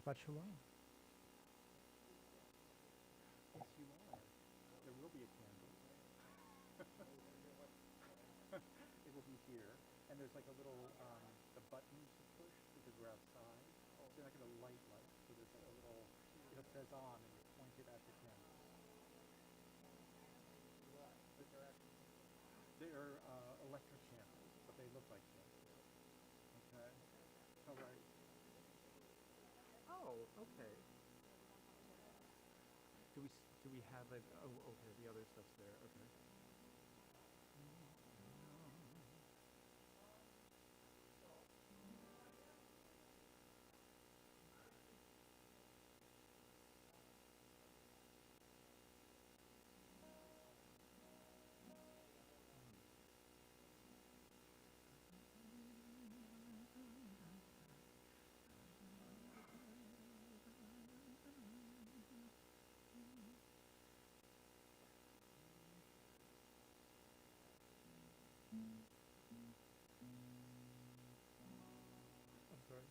Shabbat Shalom. Yes, you are. There will be a candle. It will be here. And there's like a little, the button to push because we're outside. So you're not going to light. So there's like a little, it says on and you point it at the candle. They are electric candles, but they look like candles. Okay? All right. Oh, okay. Do we have it? Oh, okay. The other stuff's there. Okay. I'm sorry.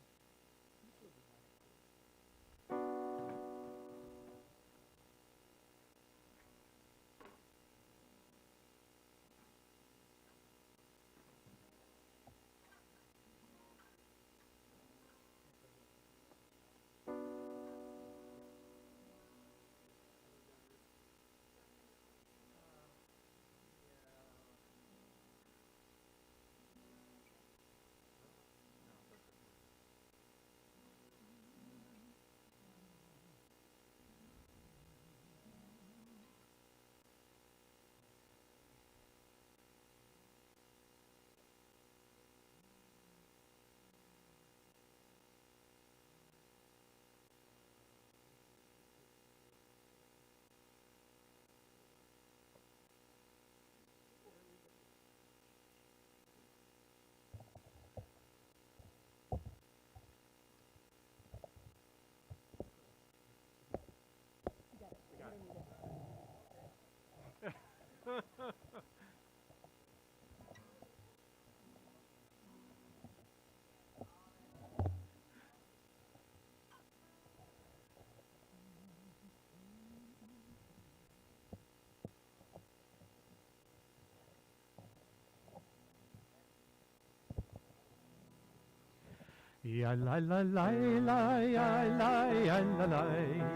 Ya la la la la ya la ya la la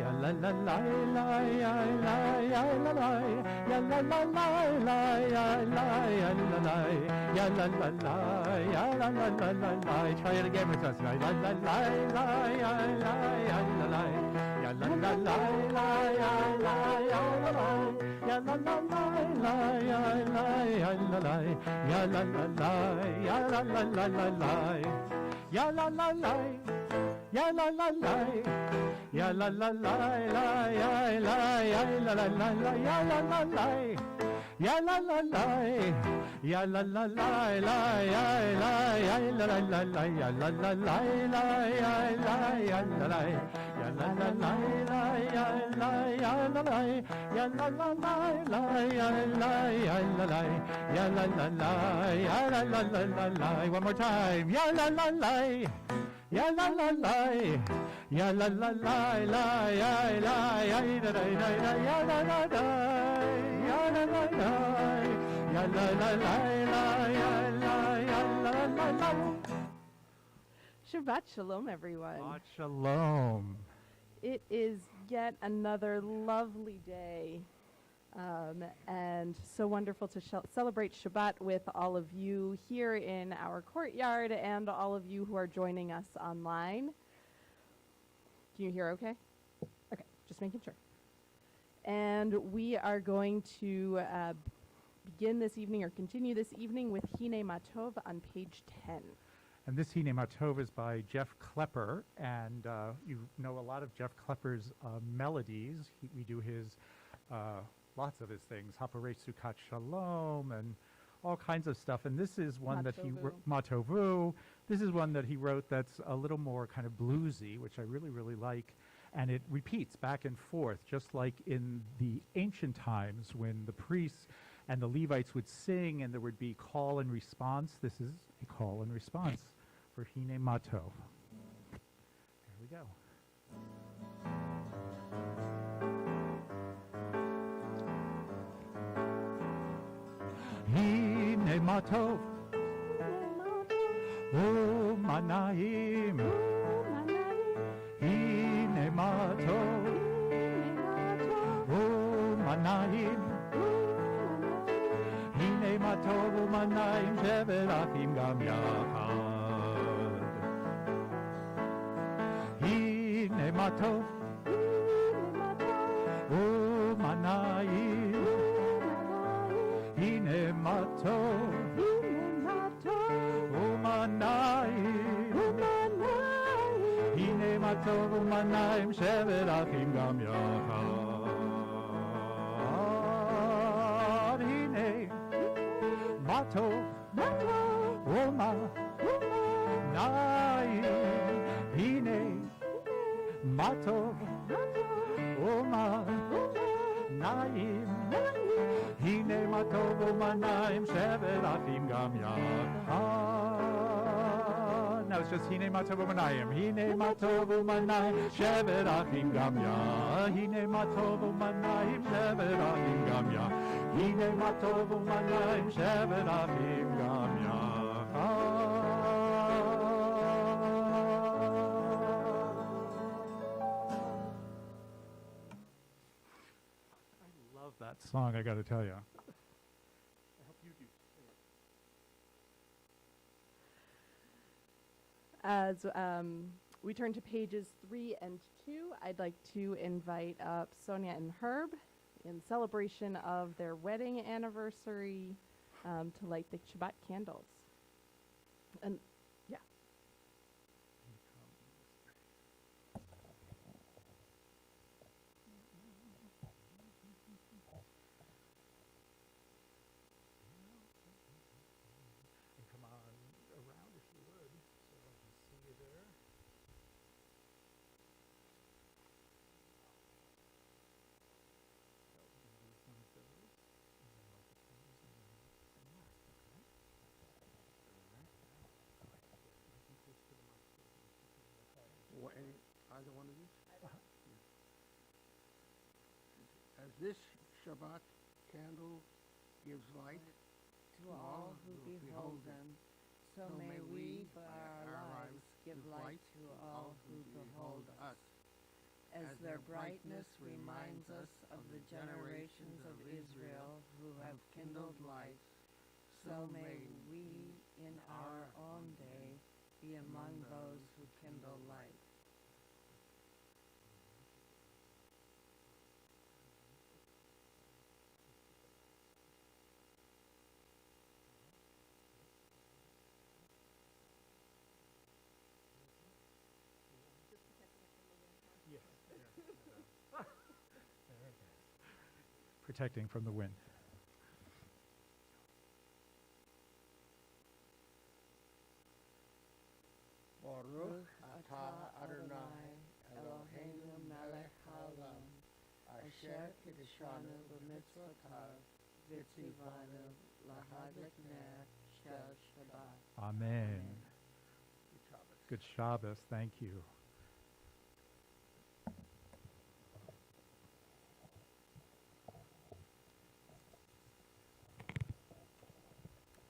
ya la la la la ya la ya la la ya la la la la ya la ya la la ya la la la ya la la la la. Try it again with us. La la la la ya la ya la la ya la la la ya la ya la la ya la la la ya la ya la la ya la la la ya la la la. Ya la la la, ya la la la, ya la la la la, ya la ya la la la, ya la la la, ya la la la, ya la la la la, ya la ya la la la, ya la la la la, ya la ya la la, ya la la la la, ya la ya la la, ya la la la la, ya la ya la la, ya la la la, ya la la la la. One more time, ya la la la. Ya la la la, ya la la la la, ya la ya la la la, ya la la la, ya la la la, ya la la la la, ya la ya la la la. Shabbat Shalom, everyone. Shabbat Shalom. It is yet another lovely day, and so wonderful to celebrate Shabbat with all of you here in our courtyard and all of you who are joining us online. Can you hear okay? Okay, just making sure. And we are going to begin this evening or continue this evening with Hine Matov on page 10. And this Hine Matov is by Jeff Klepper, and you know a lot of Jeff Klepper's melodies. We do his lots of his things, Haparei Sukkot Shalom, and all kinds of stuff. And this is one that he wrote, Matovu. This is one that he wrote that's a little more kind of bluesy, which I really, really like. And it repeats back and forth, just like in the ancient times when the priests and the Levites would sing and there would be call and response. This is a call and response for Hine Matov. There we go. Hine matov umanaim, hine matov umanaim, hine matov umanaim shevet achim gam yachad. Hine matov umanaim, hine matov umanayim, hine matov umanayim shevet achim gam yachad. Hine matov umanayim, hine matov umanayim, hine matov umanayim shevet achim gam yachad. Now it's just hine matov umanayim, hine matov umanayim shevet achim gam yachad, hine matov umanayim shevet achim gam yachad, hine matov umanayim shevet achim gam yachad. That song, I got to tell you. I hope you do. As we turn to pages 3 and 2, I'd like to invite up Sonia and Herb in celebration of their wedding anniversary to light the Shabbat candles. And yeah. Come on around if you would, so I can see you there. Either one of these? As this Shabbat candle gives light to all who behold them, so may we, by our lives, give light to all who behold us. As their brightness reminds us of the generations of Israel who have kindled light, so may we, in our own day, be among those who kindle light. Protecting from the wind. Baruch atah Adonai Eloheinu melech haolam asher kiddushanu b'mitzvotav v'tzivanu lahadlik ner shel Shabbat. Amen. Good Shabbos. Thank you.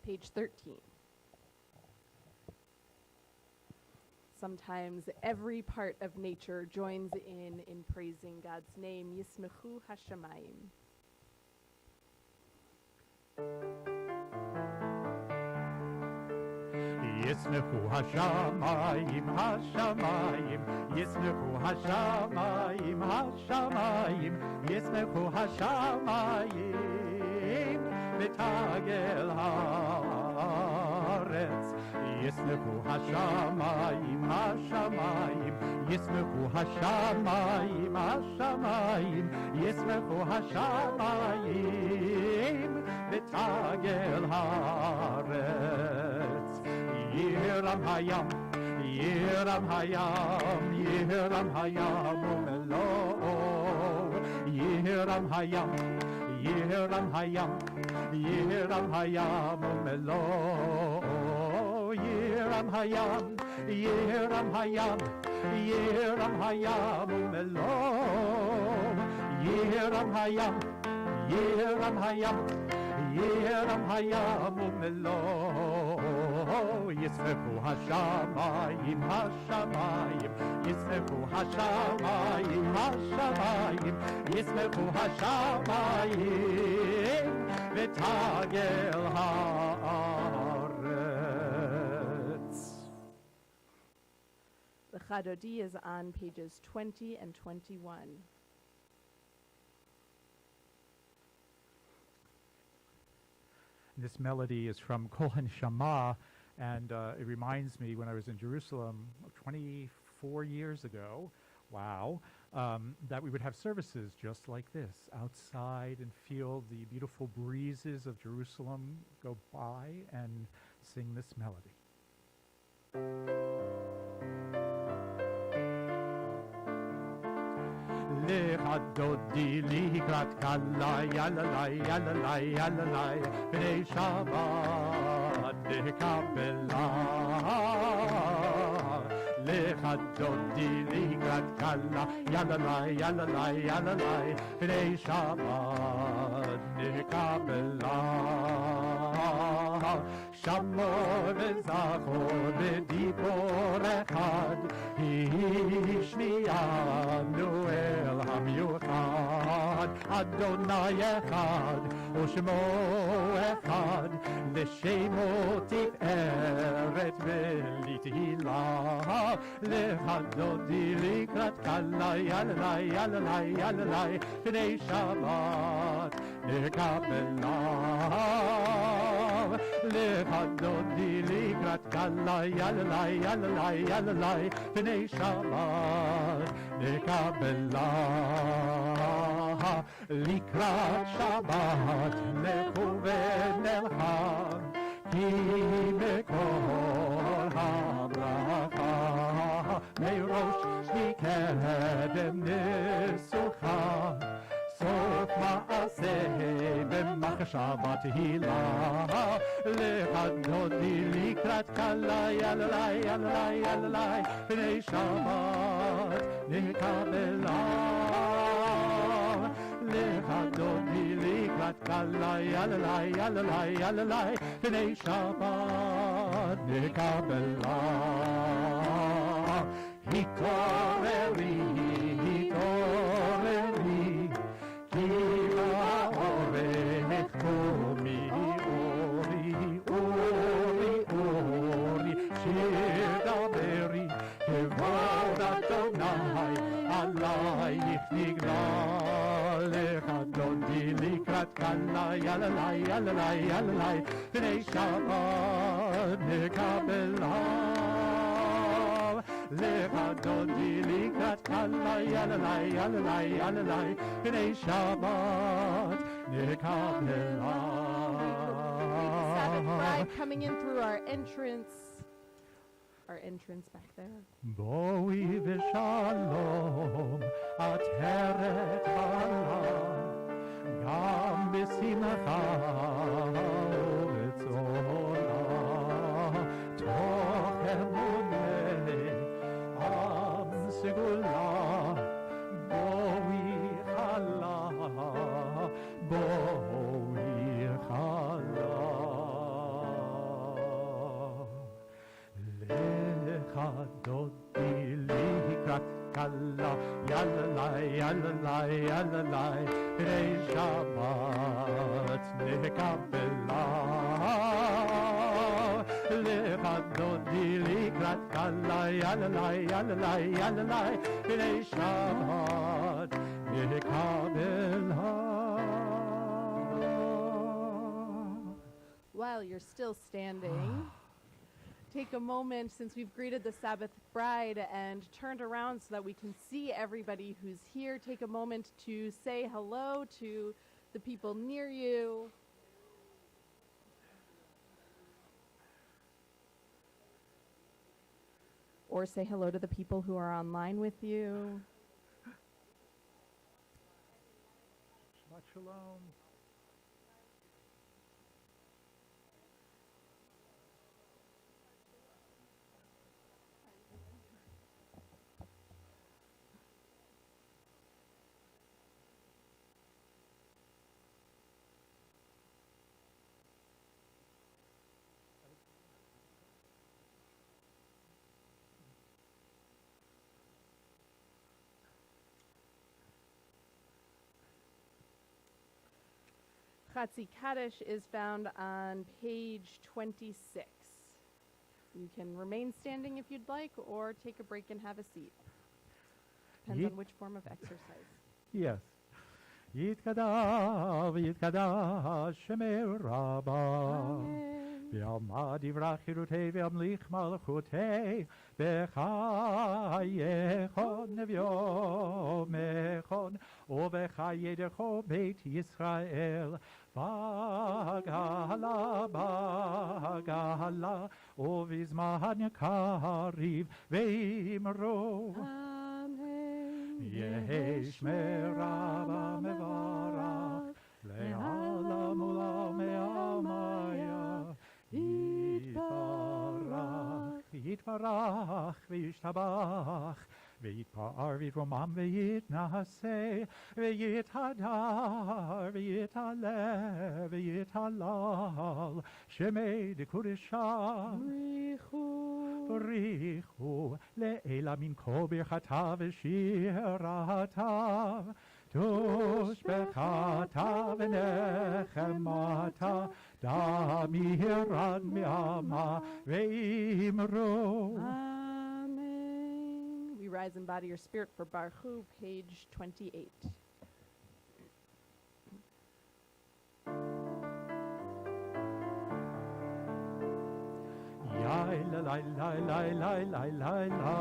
Page 13. Sometimes every part of nature joins in praising God's name. Yismechu hashamayim. Yismechu hashamayim, hashamayim. Yismechu hashamayim, hashamayim. Yismechu hashamayim. V'tagel haaretz. Yismechu hashamayim, hashamayim. Yismechu hashamayim, hashamayim. Yismechu hashamayim. V'tagel haaretz. Yiram hayam, Yiram hayam, Yiram hayam umelo. Yiram hayam, Yiram hayam, Yiram hayam umelo. Yiram Yehiram Hayam, Yehiram Hayam, Yehiram Hayam Umelom, Yehiram Hayam, Yehiram Hayam, Yehiram Hayam Umelom, Yismechu Hashamayim, Hashamayim, Yismechu Hashamayim, Hashamayim, Yismechu Hashamayim, V'tagel haaretz. The Chadodi is on pages 20 and 21. This melody is from Kol HaNeshama, and it reminds me when I was in Jerusalem 24 years ago, wow, that we would have services just like this, outside, and feel the beautiful breezes of Jerusalem go by and sing this melody. Lecha dodi likrat kala yalalai yalalai yalalai b'nei Shabbat dekabela. Lecha dodi likrat kala yalalai yalalai yalalai b'nei Shabbat dekabela. Shamor v'zachor v'dibor echad Hishmiyanu el hamiuchad Adonai echad U'shmo echad L'shemo tiferet v'lithilah Lechadodi likrat kala yalalai yalalai yalalai B'nei Shabbat nekabelah Lechadodi likrat kala yalalai yalalai yalalai B'nei Shabbat nekabelah Likrat Shabbat lechu v'nelcha Ki mekor habracha Meirosh mikedem nisucha Sof ma'aseh b'machshavat hilah Lechadodi likrat kala yalalai yalalai yalalai B'nei Shabbat nekabelah Lechadodi likrat kala yalalai yalalai yalalai B'nei Shabbat nekabelah Hitoreri, hitoreri Ki ha'orech komi ori, ori, ori Shir daveri, kevod Adonai Alayich nigla Lechadodi likrat kala yalalai, yalalai, yalalai B'nei Shabbat nekabelah Lechadodi likrat kala yalalai, yalalai, yalalai B'nei Shabbat nekabelah. Sabbath bride coming in through our entrance back there. Boi v'shalom ateret hala Gam b'simcha u'b'tzola Toch emunei am segula Boi chala Boi chala Lechadodi likrat kala yalalai yalalai yalalai B'nei Shabbat nekabelah Lechadodi likrat kala yalalai yalalai yalalai B'nei Shabbat nekabelah. While you're still standing, take a moment, since we've greeted the Sabbath bride and turned around so that we can see everybody who's here, take a moment to say hello to the people near you. Or say hello to the people who are online with you. Shabbat shalom. Chatzi Kaddish is found on page 26. You can remain standing if you'd like, or take a break and have a seat. Depends on which form of exercise. Yes. Yitkadav, Yitkadav, Shemei Rabbah. V'yalmad yivrach chirutei v'yamlich malchutei b'chayechon v'yomechon u'b'chayedecho beit Yisrael b'gala b'gala u'vizman kariv v'imro Yesh merabah mevarach le'alam u'lam me'amaya Yitbarach, Yitbarach, V'yishtabach, V'yitpa'ar v'yitromam v'yitnaseh, V'yithadar, V'yitaleh, V'yitalal, Shemei dekurishah, Richu, Le'ela min kol birchatav v'shiratav, Tush bechatav v'nechematav, Da miran mi'ama ve'imro. Amen. We rise in body or spirit for Baruch Hu, page 28. Yai la la la la la la la la.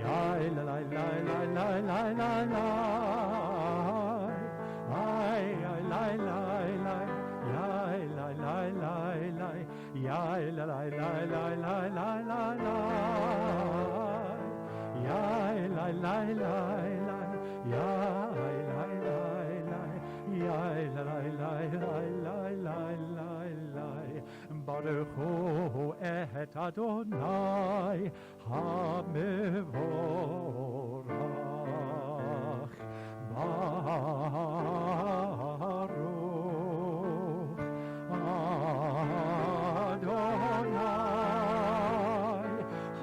Yai la la la la la la la la. Ay ay la la la. Yai la la la la. Yai la la la la la la la la. Yai la la la la. Yai la la la. Yai la la la la la la la. Baruch Hu et Adonai HaMevorach Baruch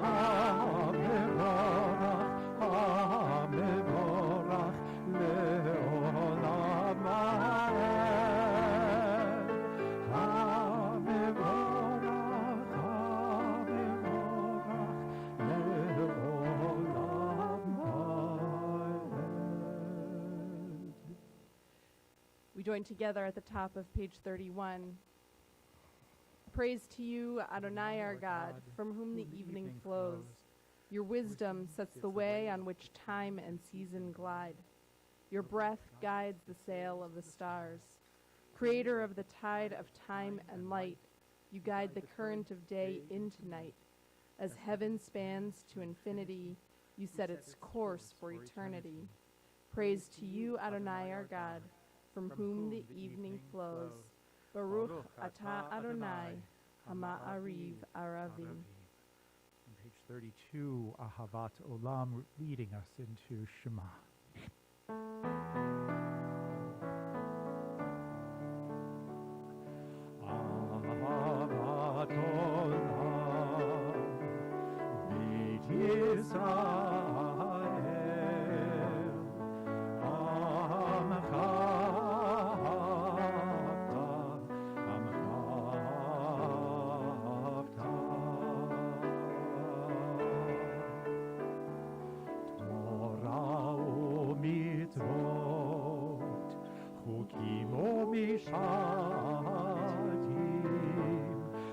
Adonai HaMevorach HaMevorach Le'olam We join together at the top of page 31. Praise to you, Adonai our God, from whom the evening flows. Your wisdom sets the way on which time and season glide. Your breath guides the sail of the stars. Creator of the tide of time and light, you guide the current of day into night. As heaven spans to infinity, you set its course for eternity. Praise to you, Adonai our God, from whom the evening flows. Baruch atah Adonai, Hama'ariv Aravim. On page 32, Ahavat Olam, leading us into Shema. Ahavat Olam, Beit Yisrael, Amcha Mishatim,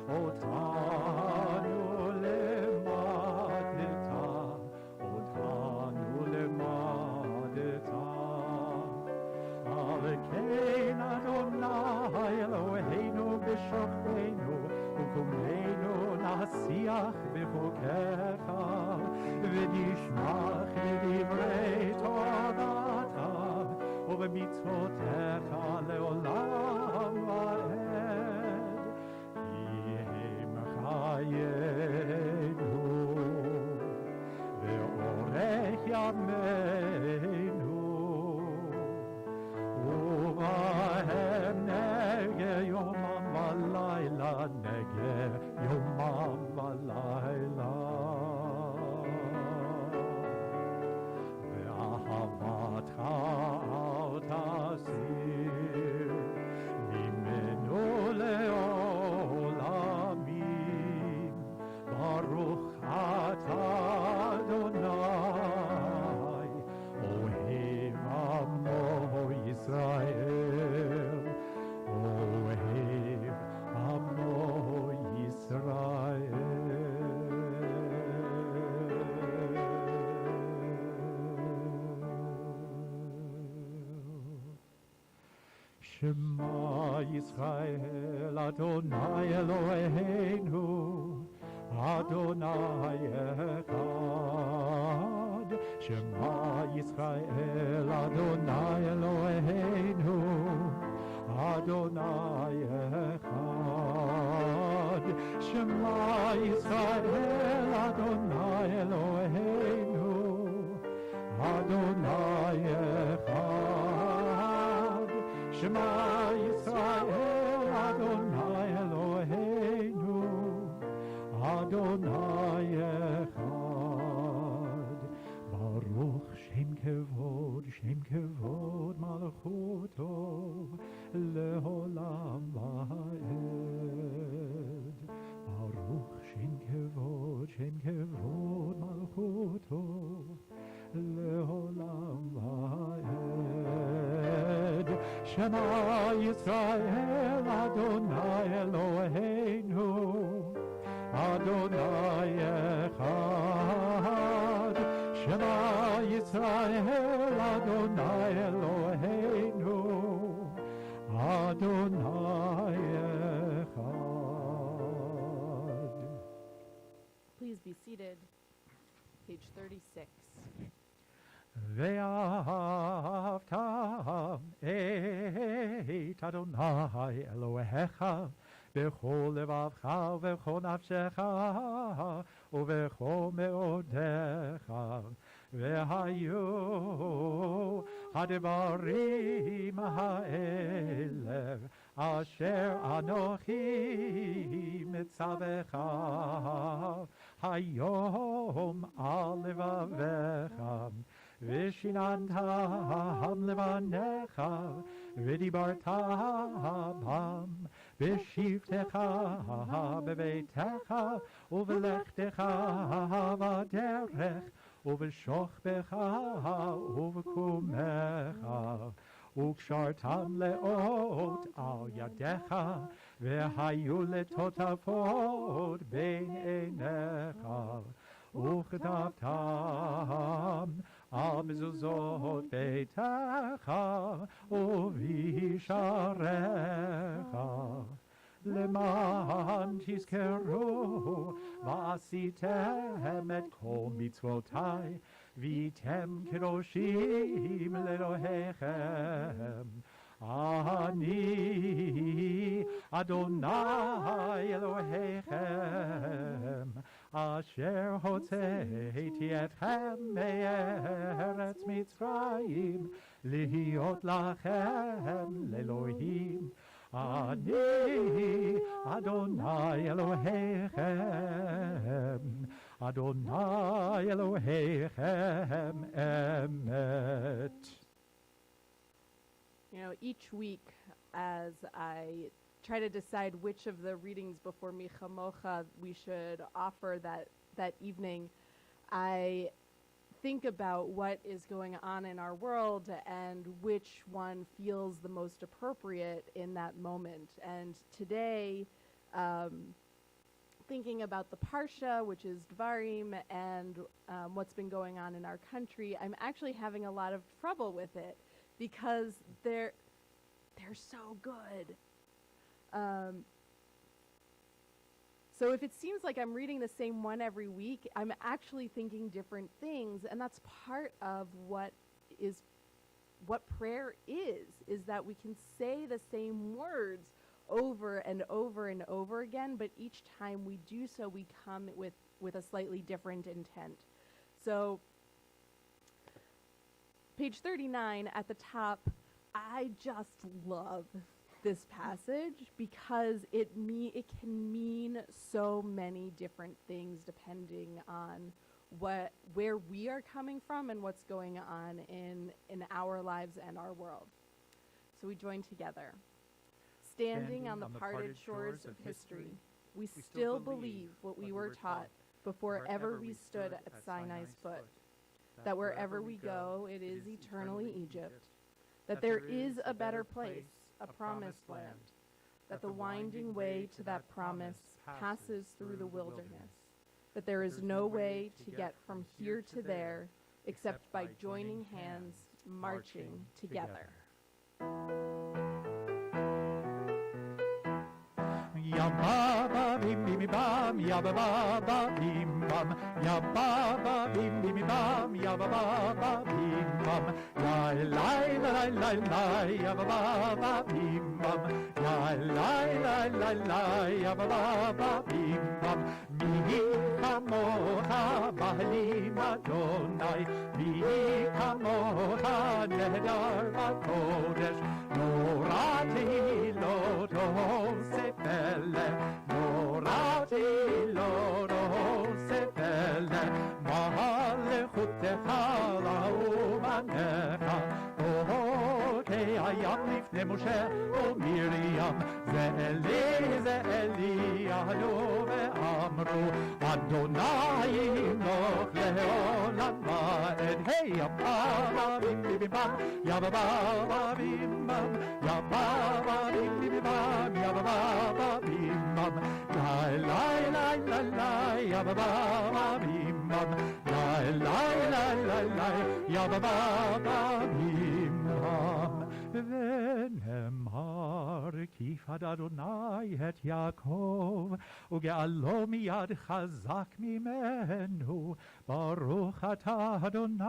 otanu lemadeta, Alkein Adonai Eloheinu b'shochteinu, u'kumneinu nasiach b'chukecha, v'nishmach l'divrei torata, ובמצוותיך לעולם ועד, כי הם חיינו ואורך ימינו, ובהם נגה יומם ולילה, נגה יומם ולילה. ואהבתך תסיר Shema Yisrael Adonai Eloheinu Adonai Echad. Shema Yisrael Adonai Eloheinu Adonai Echad. Shema Yisrael Adonai Eloheinu Adonai Echad. Shema Yisrael Adonai Eloheinu Adonai Echad. Baruch Shem Kevod Malchuto Leolam Va'ed. Baruch Shem Kevod Malchuto Leolam Va'ed. Shema Yisrael Adonai Eloheinu Adonai Echad. Shema Yisrael Adonai Eloheinu Adonai Echad. Please be seated. Page 36. ואהבת את אדוני אלוהיך בכל לבבך ובכל נפשך ובכל מאודיך. והיו הדברים האלה אשר אנוכי מצווך היום על לבביך, ושיננתם לבניך, ודיברת בם בשבתך בביתך ובלכתך בדרך ובשוכבך ובקומך, וקשרתם לאות על ידיך, והיו לטוטפות בין עיניך, וכתבתם על מזוזות ביתך ובשעריך, למען תזכרו ועשיתם את כל מצוותי, והייתם קדושים לאלוהיכם. אני אדוני אלוהיכם, אשר הוצאתי אתכם מארץ מצרים, להיות לכם לאלוהים. אני אדוני אלוהיכם, אדוני אלוהיכם אמת. You know, each week as I try to decide which of the readings before Mi Chamocha we should offer that evening, I think about what is going on in our world and which one feels the most appropriate in that moment. And today, thinking about the Parsha, which is Dvarim, and what's been going on in our country, I'm actually having a lot of trouble with it, because they're so good. So if it seems like I'm reading the same one every week, I'm actually thinking different things, and that's part of what prayer is that we can say the same words over and over and over again, but each time we do so, we come with a slightly different intent. So page 39 at the top, I just love this passage because it can mean so many different things depending on where we are coming from and what's going on in our lives and our world. So we join together. Standing on the parted shores of history, we still believe what we were taught before ever we stood at Sinai's foot, that wherever we go, it is eternally Egypt, that there is a better place, a promised land, that the winding way to that promise passes through the wilderness, that there is no way to get from here to there except by joining hands, marching together. ba ba bim bim bam, ya ba ba bim bam, ya ba ba bim bim bam, ya ba ba bim bam, la la la la la, ya ba ba bim bam, la la la la, ya ba ba bim bam. Mi kamocha ba'alim Adonai, mi kamocha nehedar b'kodesh, norati lo do'ose pele, norati lo do'ose pele, ma'alechutecha la'umanecha, hayam lifnei Moshe u'Miriam, ze'eli anu ve'amru, Adonai imloch le'olam va'ed. Hey, ya ba bim bim bam, ya ba bim bam, ya ba bim bam, ya ba bim bam, la la la la, ya ba bim bam, la la la la, ya ba bim bam. ונאמר כי יפד אדוני את יעקב וגאלו מיד חזק ממנו ברוך אתה אדוני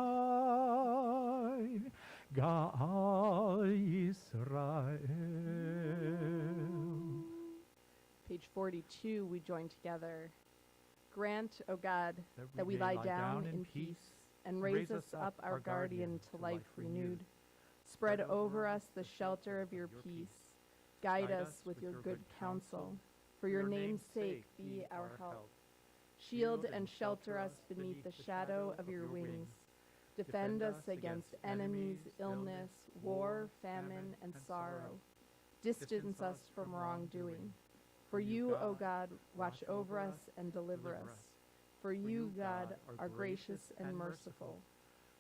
גאל ישראל. Page 42, we join together. Grant, O God, that we lie down in peace and raise us up our guardian to life renewed. Spread over us the shelter of your peace. Guide us with your good counsel. For your name's sake, be our help. Shield and shelter us beneath the shadow of your wings. Defend us against enemies, illness, war, famine, and sorrow. Distance us from wrongdoing. For you, O God, watch over us and deliver us. For you, God, are gracious and merciful.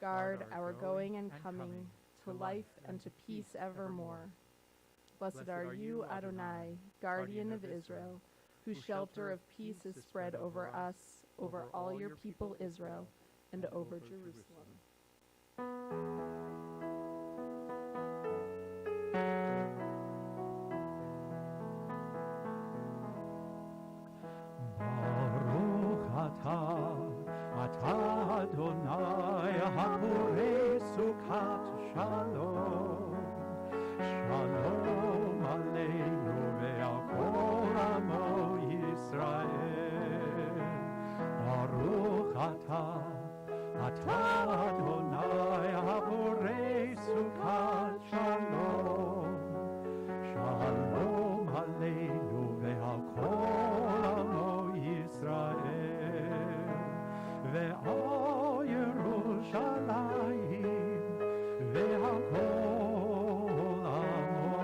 Guard our going and coming, to life and to peace evermore. Blessed are you, Adonai, guardian of Israel, whose shelter of peace is spread over us, over all your people Israel, and over Jerusalem. Baruch atah Adonai haporei sukat shalom, shalom aleinu ve'al kol amo Yisrael. Baruch atah Adonai haporei sukat shalom, shalom aleinu ve'al kol amo Yisrael. Ve'al Yerushalayim ve'al kol amo,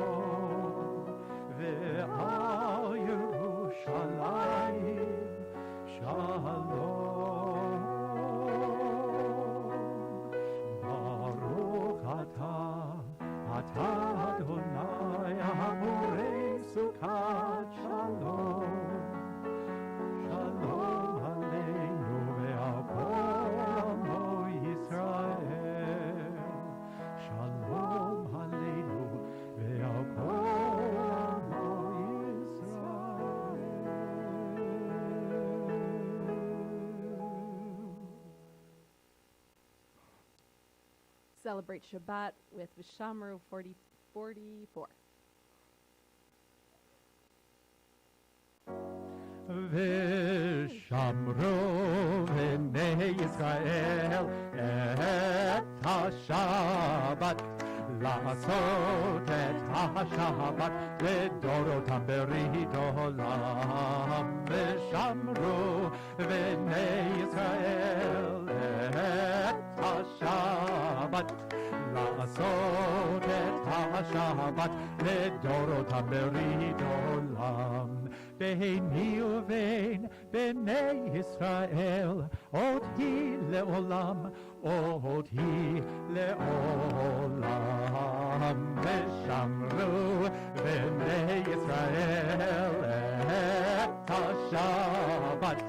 ve'al Yerushalayim shalom. Baruch atah Adonai haporei sukat shalom, shalom aleinu ve'al kol amo Yisrael, shalom aleinu ve'al kol amo Yisrael. Celebrate Shabbat with Vishamru 44. ושמרו בני ישראל את השבת, לעשות את השבת לדורותם ברית עולם. ושמרו בני ישראל את השבת, לעשות את השבת לדורותם ברית עולם. ביני ובין בני ישראל עוד היא לעולם, עוד היא לעולם. ושמרו בני ישראל את השבת,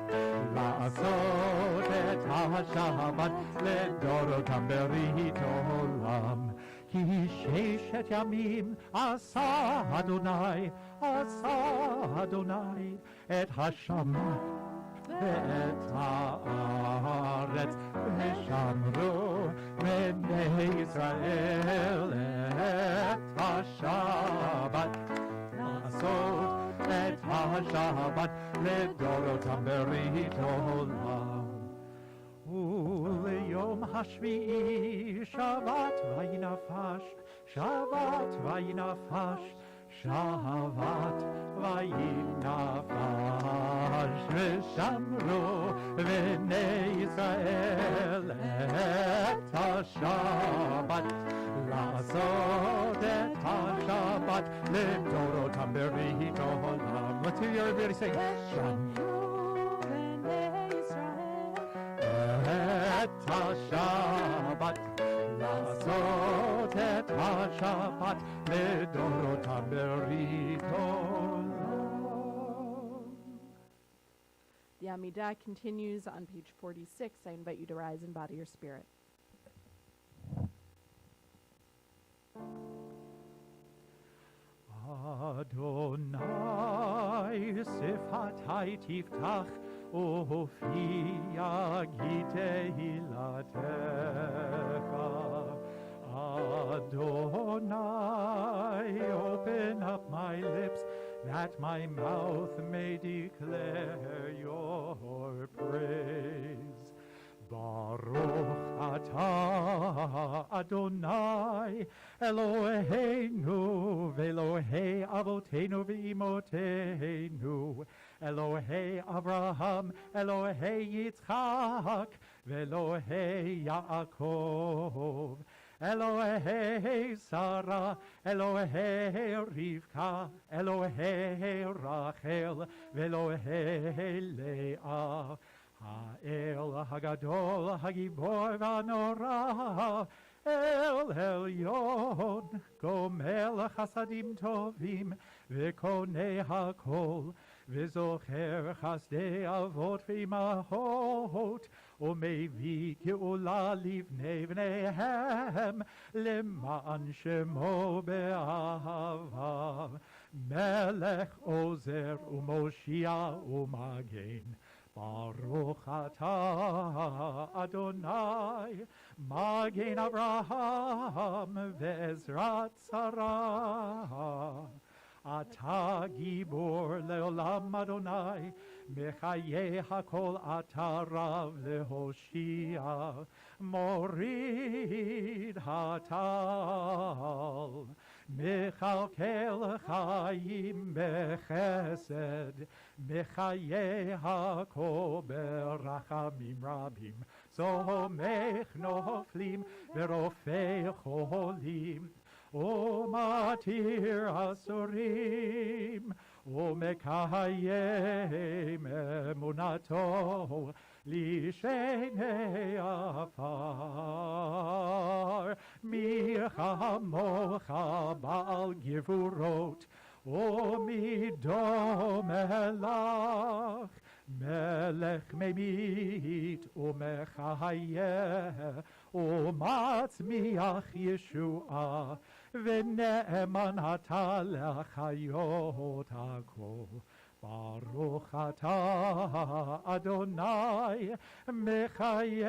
לעשות את השבת לדורותם ברית עולם. כי ששת ימים עשה אדוני את השמיים ואת הארץ, ושמרו בני ישראל את השבת, לעשות את השבת לדורותם ברית עולם. וליום השביעי שבת וינפש, שבת וינפש, שבת וינפש, ושמרו בני ישראל את השבת, לעשות את השבת לדורותם ברית עולם. Let's hear everybody sing. שמרו בני ישראל את השבת, לעשות את השבת לדורותם ברית עולם. The Amidah continues on page 46. I invite you to rise in body or spirit. Adonai sifatai tiftach ופי יגיד תהילתך. Adonai, open up my lips, that my mouth may declare your praise. Baruch atah Adonai Eloheinu v'Elohei avoteinu v'imotenu, Elohei Abraham, Elohei Yitzchak, v'Elohei Yaakov, Elohei Sarah, Elohei Rivka, Elohei Rachel, v'Elohei Leah, Ha'el Hagadol Hagibor v'Anora, El Elyon, Gomel Chasadim Tovim, v'Konei HaKol, v'Zocher Chasdei Avot v'Imahot, ומביא גאולה לבני בניהם, למען שמו באהבה. מלך עוזר ומושיע ומגן, ברוך אתה אדוני, מגן אברהם ועזרת שרה. אתה גיבור לעולם אדוני, מחיי הכל אתה רב להושיע, מוריד הטל, מכלכל חיים בחסד, מחיי הכל ברחמים רבים, סומך נופלים ורופא חולים, ומתיר אסורים, ומקיים אמונתו לשני עפר. מי כמוך בעל גבורות, ומי דומה לך, מלך ממית ומחיה, ומצמיח ישועה, ונאמן אתה לחיות הכל. ברוך אתה אדוני מחיי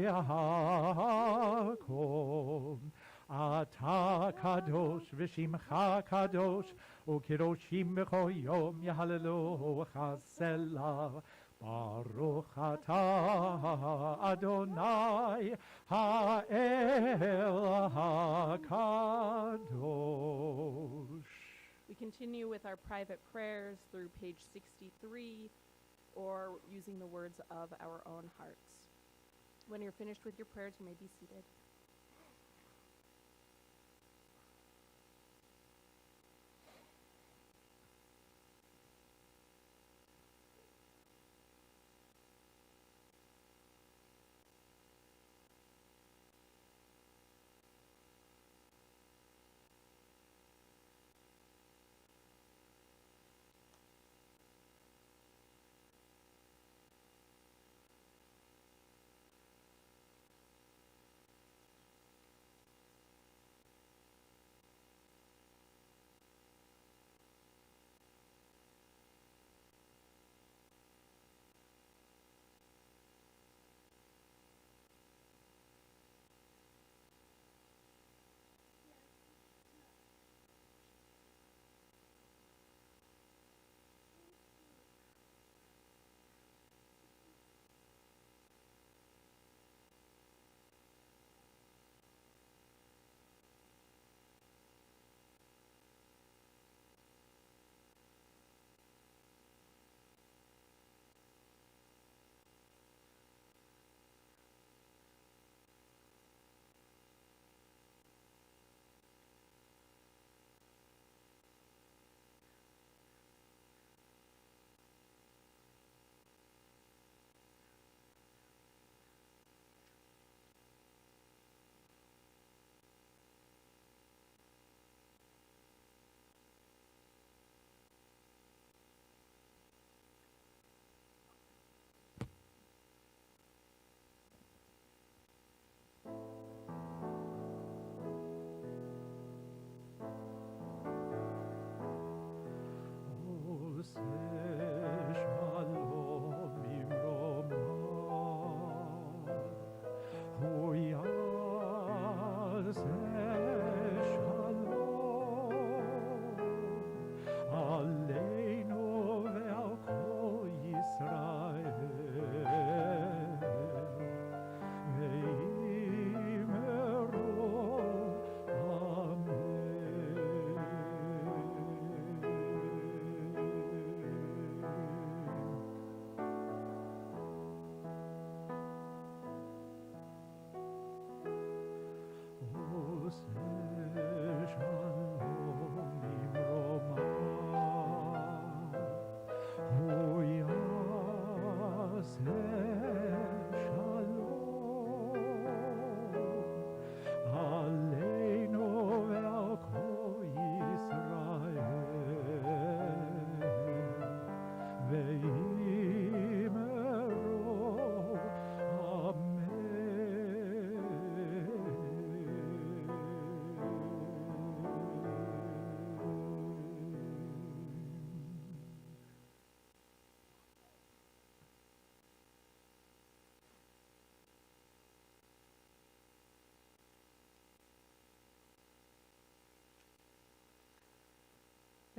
הכל. אתה קדוש ושמך קדוש, וקדושים בכל יום יהללוך סלה. ברוך אתה אדוני האל הקדוש. We continue with our private prayers through page 63, or using the words of our own hearts. When you're finished with your prayers, you may be seated.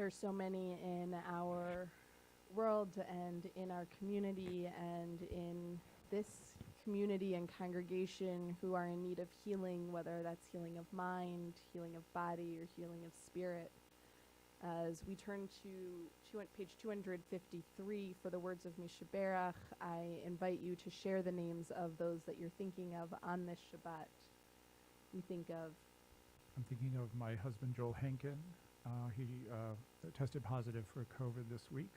There are so many in our world and in our community and in this community and congregation who are in need of healing, whether that's healing of mind, healing of body, or healing of spirit. As we turn to page 253 for the words of Mishaberach, I invite you to share the names of those that you're thinking of on this Shabbat. I'm thinking of my husband, Joel Henkin. He tested positive for COVID this week.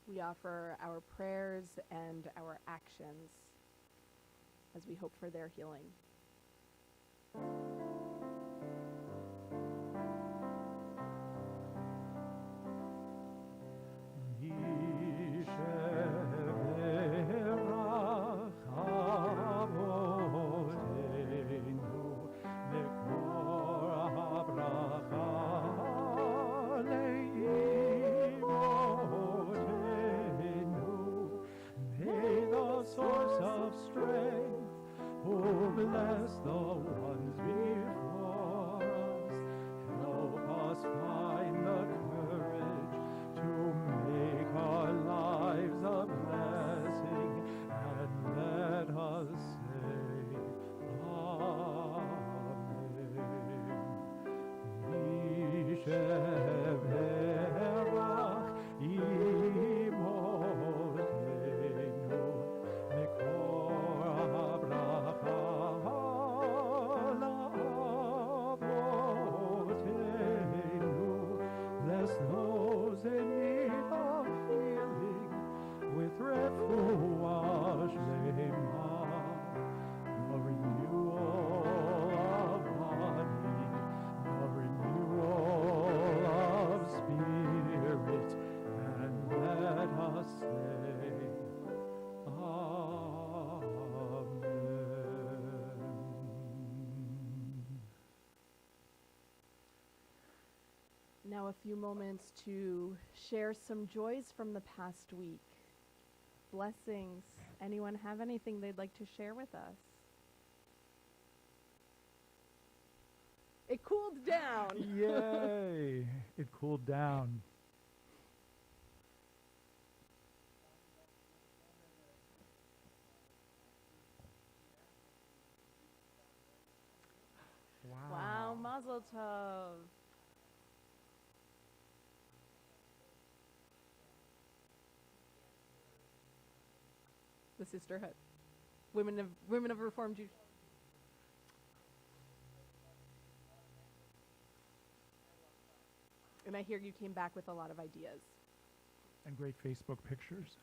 We offer our prayers and our actions as we hope for their healing. Bless the ones before us. Help us find the courage to make our lives a blessing, and let us say, Now a few moments to share some joys from the past week. Blessings. Anyone have anything they'd like to share with us? It cooled down. Yay! It cooled down. Wow, Mazel Tov. The Sisterhood. Women of Reformed Judaism. And I hear you came back with a lot of ideas. And great Facebook pictures.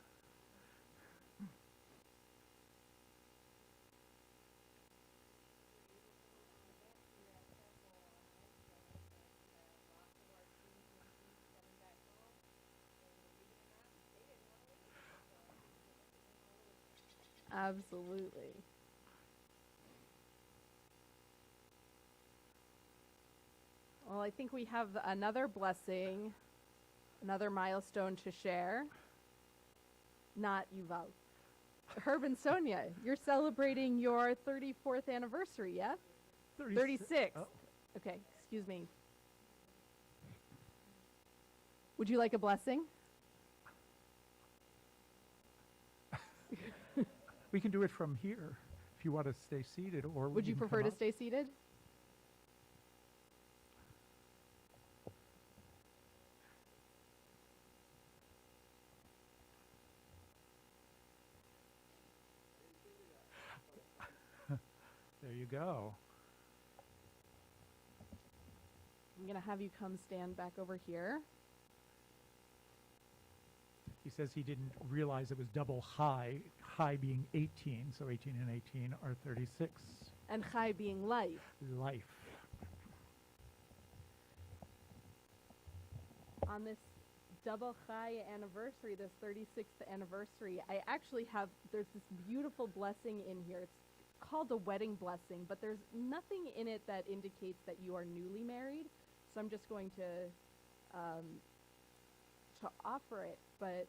Absolutely. Well, I think we have another blessing, another milestone to share. Not Yuval. Herb and Sonia, you're celebrating your 34th anniversary, yeah? 36. Oh. Okay, excuse me. Would you like a blessing? We can do it from here if you want to stay seated, or Would you prefer to stay seated? go. I'm going to have you come stand back over here. He says he didn't realize it was double high, high being 18, so 18 and 18 are 36. And chai being life. Life. On this double chai anniversary, this 36th anniversary, I actually have, there's this beautiful blessing in here. It's called a wedding blessing, but there's nothing in it that indicates that you are newly married. So I'm just going to offer it, but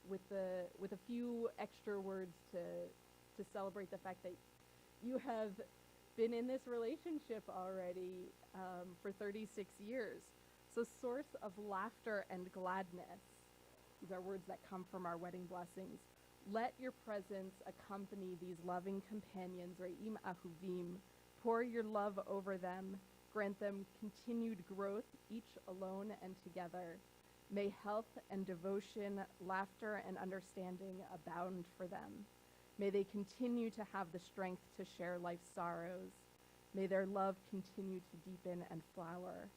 with a few extra words to celebrate the fact that you have been in this relationship already for 36 years. So source of laughter and gladness. These are words that come from our wedding blessings. Let your presence accompany these loving companions, Re'im Ahuvim. Pour your love over them. Grant them continued growth, each alone and together. May health and devotion, laughter and understanding abound for them. May they continue to have the strength to share life's sorrows. May their love continue to deepen and flower.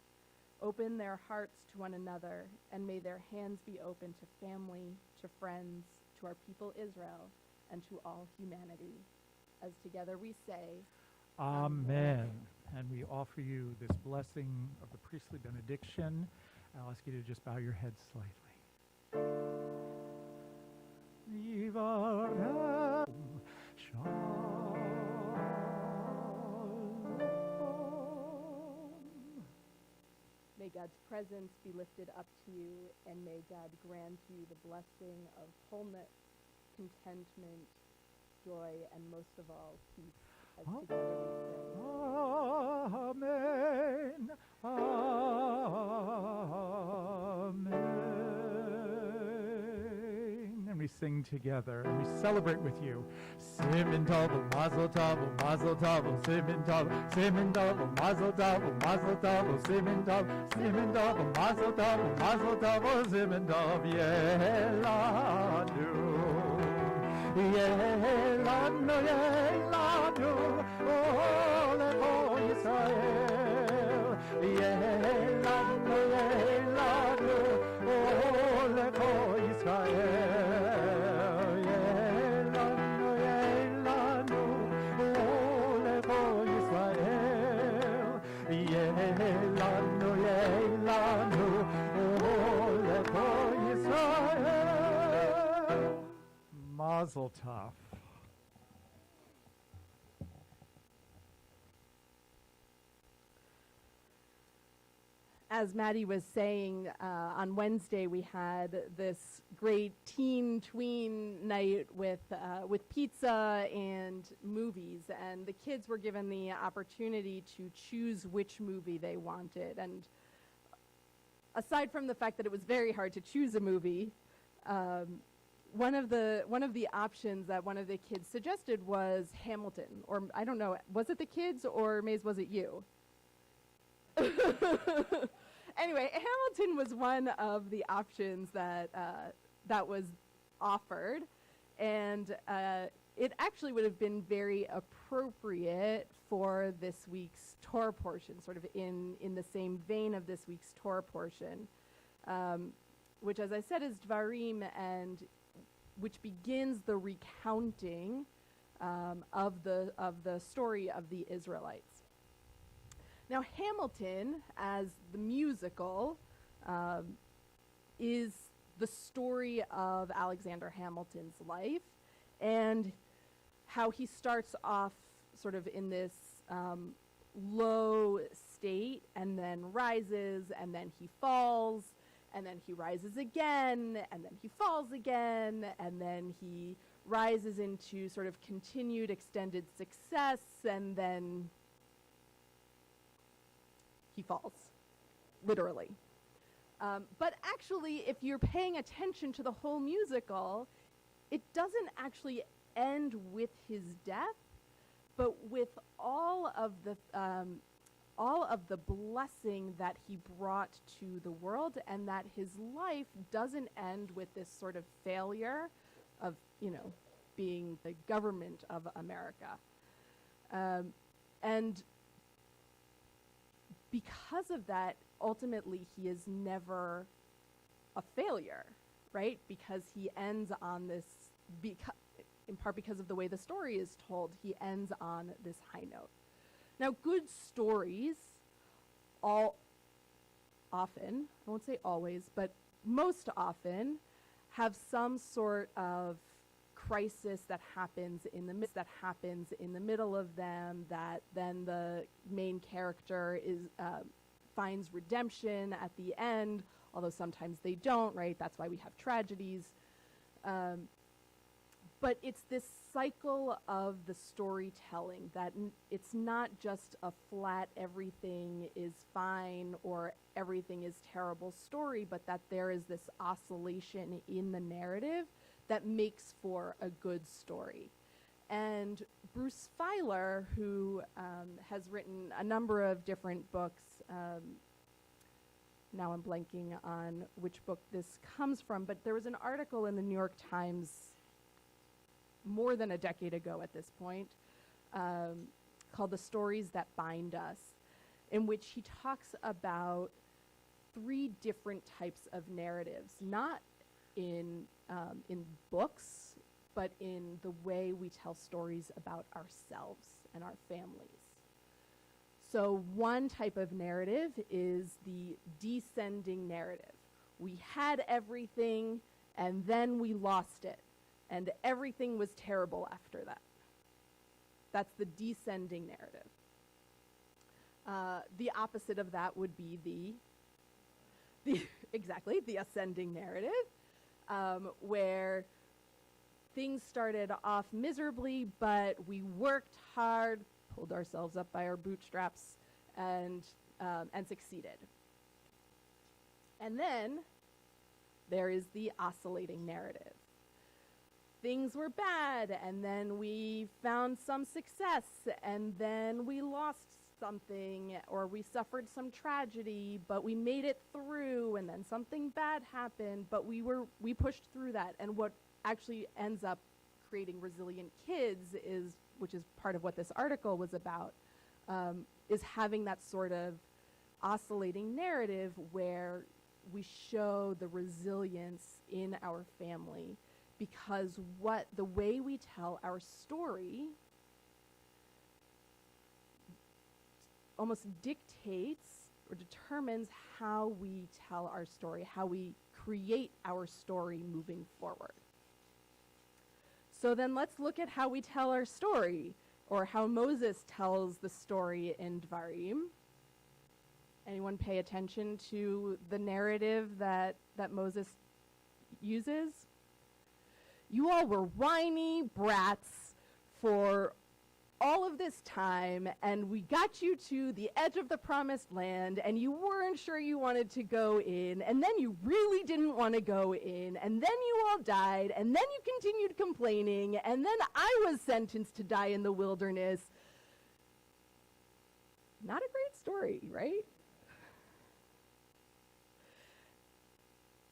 Open their hearts to one another, and may their hands be open to family, to friends, to our people Israel, and to all humanity. As together we say, Amen. And we offer you this blessing of the priestly benediction. I'll ask you to just bow your head slightly. May God's presence be lifted up to you, and may God grant you the blessing of wholeness, contentment, joy, and most of all, peace. As together we say, Amen. Amen. And we sing together, and we celebrate with you. Simin tov, mazel tov, mazel tov, simin tov, mazel tov, mazel tov, simin tov, mazel tov, simin tov, yelanu, yelanu, yelanu, oh, lecho Yisrael, yelanu, yelanu, oh, lecho Yisrael, yelanu, yelanu, oh, lecho Yisrael, yelanu, yelanu, oh, lecho Yisrael. Mazel tov. As Maddie was saying, on Wednesday we had this great teen tween night with pizza and movies, and the kids were given the opportunity to choose which movie they wanted. And aside from the fact that it was very hard to choose a movie, one of the options that one of the kids suggested was Hamilton, or I don't know, was it the kids or Maze, was it you? Anyway, Hamilton was one of the options that was offered, and it actually would have been very appropriate for this week's Torah portion, sort of in the same vein of this week's Torah portion, which, as I said, is Dvarim, and which begins the recounting of the story of the Israelites. Now, Hamilton, as the musical, is the story of Alexander Hamilton's life and how he starts off sort of in this low state and then rises, and then he falls, and then he rises again, and then he falls again, and then he rises into sort of continued extended success, and then he falls, literally. But actually, if you're paying attention to the whole musical, it doesn't actually end with his death, but with all of the blessing that he brought to the world, and that his life doesn't end with this sort of failure of, being the government of America. And because of that, ultimately, he is never a failure, right? Because he ends on this, in part because of the way the story is told, he ends on this high note. Now, good stories all often, I won't say always, but most often have some sort of crisis that happens in the middle of them, that then the main character finds redemption at the end, although sometimes they don't, right? That's why we have tragedies. But it's this cycle of the storytelling that it's not just a flat everything is fine or everything is terrible story, but that there is this oscillation in the narrative that makes for a good story. And Bruce Feiler, who has written a number of different books, now I'm blanking on which book this comes from, but there was an article in the New York Times more than a decade ago at this point, called The Stories That Bind Us, in which he talks about 3 different types of narratives, not in books, but in the way we tell stories about ourselves and our families. So one type of narrative is the descending narrative. We had everything, and then we lost it, and everything was terrible after that. That's the descending narrative. The opposite of that would be exactly, the ascending narrative, where things started off miserably, but we worked hard, pulled ourselves up by our bootstraps, and succeeded. And then there is the oscillating narrative. Things were bad, and then we found some success, and then we lost something, or we suffered some tragedy, but we made it through, and then something bad happened, but we pushed through that. And what actually ends up creating resilient kids which is part of what this article was about, is having that sort of oscillating narrative where we show the resilience in our family, because the way we tell our story almost dictates or determines how we tell our story, how we create our story moving forward. So then let's look at how we tell our story, or how Moses tells the story in Dvarim. Anyone pay attention to the narrative that Moses uses? You all were whiny brats for all of this time, and we got you to the edge of the promised land, and you weren't sure you wanted to go in, and then you really didn't want to go in, and then you all died, and then you continued complaining, and then I was sentenced to die in the wilderness. Not a great story, right?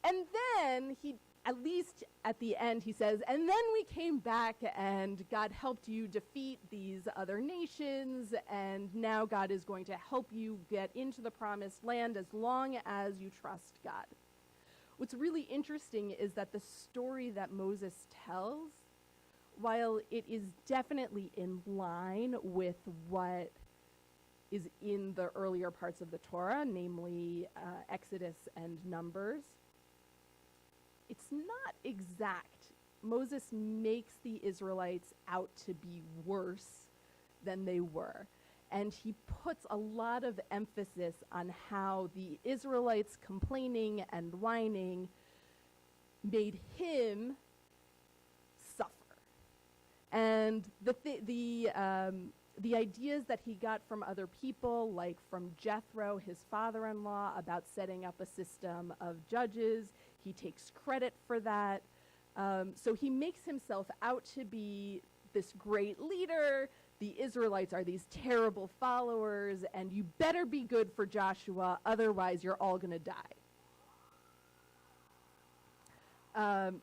And then at least at the end, he says, and then we came back and God helped you defeat these other nations, and now God is going to help you get into the promised land as long as you trust God. What's really interesting is that the story that Moses tells, while it is definitely in line with what is in the earlier parts of the Torah, namely Exodus and Numbers, it's not exact. Moses makes the Israelites out to be worse than they were. And he puts a lot of emphasis on how the Israelites complaining and whining made him suffer. And the ideas that he got from other people, like from Jethro, his father-in-law, about setting up a system of judges, he takes credit for that. So he makes himself out to be this great leader. The Israelites are these terrible followers, and you better be good for Joshua, otherwise you're all going to die. Not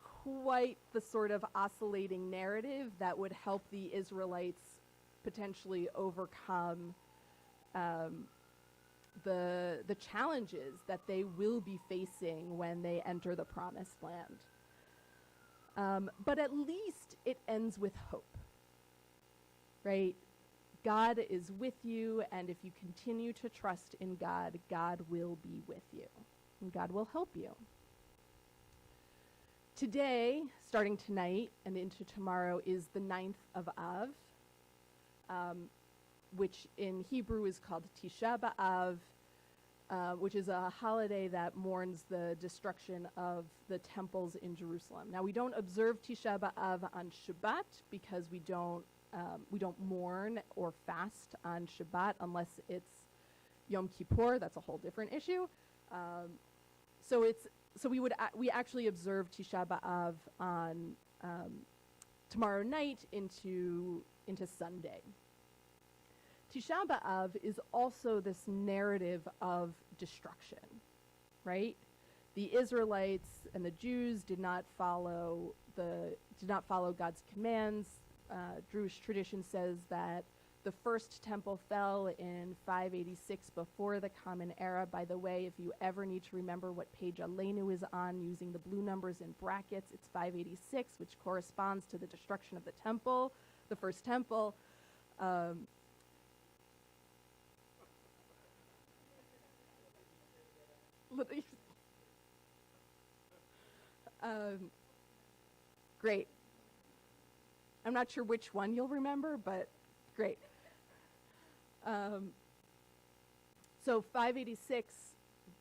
quite the sort of oscillating narrative that would help the Israelites potentially overcome the challenges that they will be facing when they enter the promised land. But at least it ends with hope, right? God is with you, and if you continue to trust in God, God will be with you, and God will help you. Today, starting tonight and into tomorrow, is the 9th of Av, which in Hebrew is called Tisha B'Av, which is a holiday that mourns the destruction of the temples in Jerusalem. Now, we don't observe Tisha B'Av on Shabbat because we don't mourn or fast on Shabbat unless it's Yom Kippur. That's a whole different issue. So we actually observe Tisha B'Av on tomorrow night into Sunday. Tisha B'Av is also this narrative of destruction, right? The Israelites and the Jews did not follow God's commands. Jewish tradition says that the first temple fell in 586 before the Common Era. By the way, if you ever need to remember what page Aleinu is on using the blue numbers in brackets, it's 586, which corresponds to the destruction of the temple, the first temple. Great. I'm not sure which one you'll remember, but great. So 586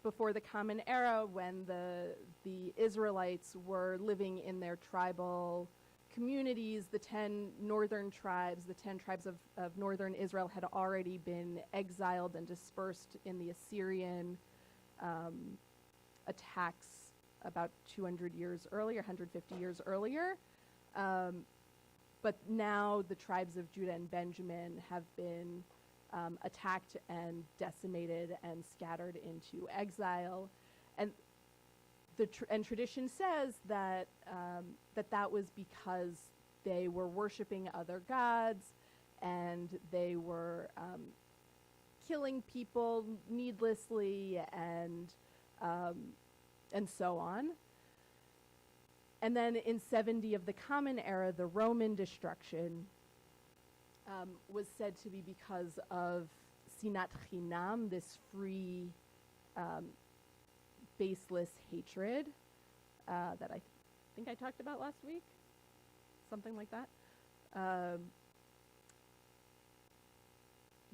before the Common Era, when the Israelites were living in their tribal communities, the 10 northern tribes, the 10 tribes of northern Israel had already been exiled and dispersed in the Assyrian attacks about 200 years earlier, 150 years earlier. But now the tribes of Judah and Benjamin have been attacked and decimated and scattered into exile. And tradition says that that was because they were worshiping other gods and they were killing people needlessly and so on. And then in 70 of the Common Era, the Roman destruction was said to be because of sinat chinam, this free, baseless hatred that I think I talked about last week, something like that.